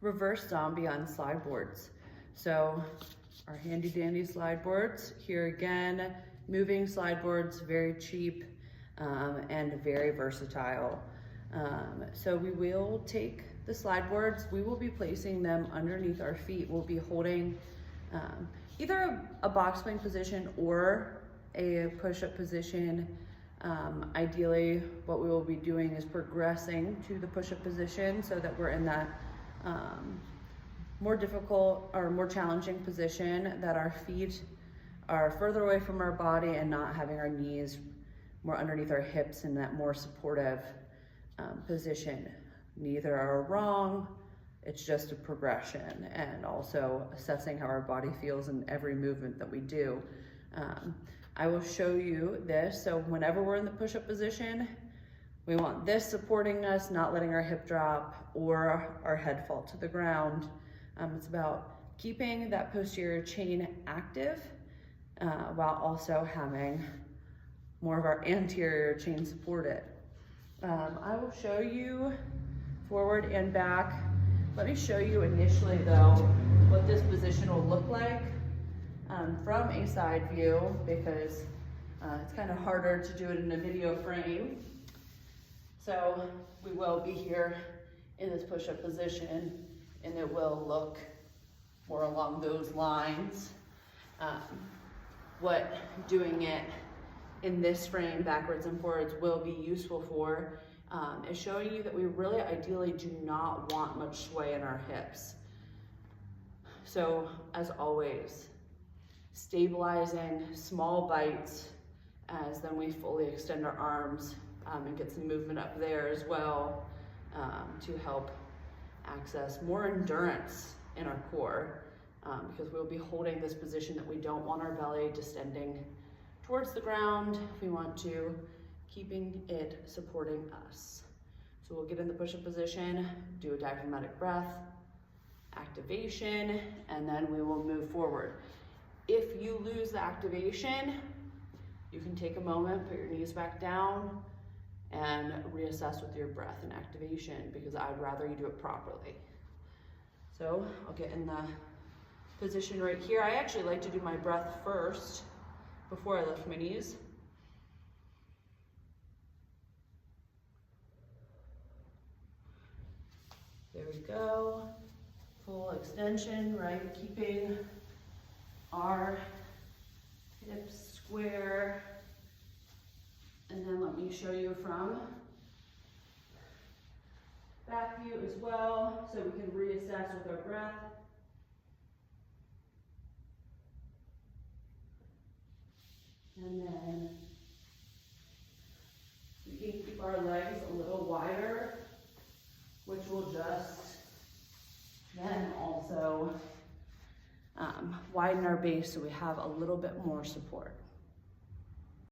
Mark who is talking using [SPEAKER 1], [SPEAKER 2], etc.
[SPEAKER 1] reverse zombie on slide boards. So our handy dandy slide boards, here again, moving slide boards, very cheap and very versatile. So we will take the slide boards, we will be placing them underneath our feet. We'll be holding either a box plank position or a push-up position. Ideally, what we will be doing is progressing to the push-up position so that we're in that more difficult or more challenging position, that our feet are further away from our body and not having our knees more underneath our hips in that more supportive position. Neither are wrong, it's just a progression, and also assessing how our body feels in every movement that we do. I will show you this. So whenever we're in the push-up position, we want this supporting us, not letting our hip drop or our head fall to the ground. It's about keeping that posterior chain active while also having more of our anterior chain supported. I will show you forward and back. Let me show you initially though what this position will look like from a side view, because it's kind of harder to do it in a video frame. So we will be here in this push-up position, and it will look more along those lines. What doing it in this frame backwards and forwards will be useful for is showing you that we really ideally do not want much sway in our hips. So as always, stabilizing small bites as then we fully extend our arms and get some movement up there as well to help access more endurance in our core, because we'll be holding this position that we don't want our belly distending towards the ground. We want to keeping it supporting us. So we'll get in the push-up position, do a diaphragmatic breath, activation, and then we will move forward. If you lose the activation, you can take a moment, put your knees back down, and reassess with your breath and activation, because I'd rather you do it properly. So I'll get in the position right here. I actually like to do my breath first before I lift my knees. There we go. Full extension, right? Keeping our hips square. And then let me show you from back view as well, so we can reassess with our breath. And then we can keep our legs a little wider, which will just then also widen our base so we have a little bit more support.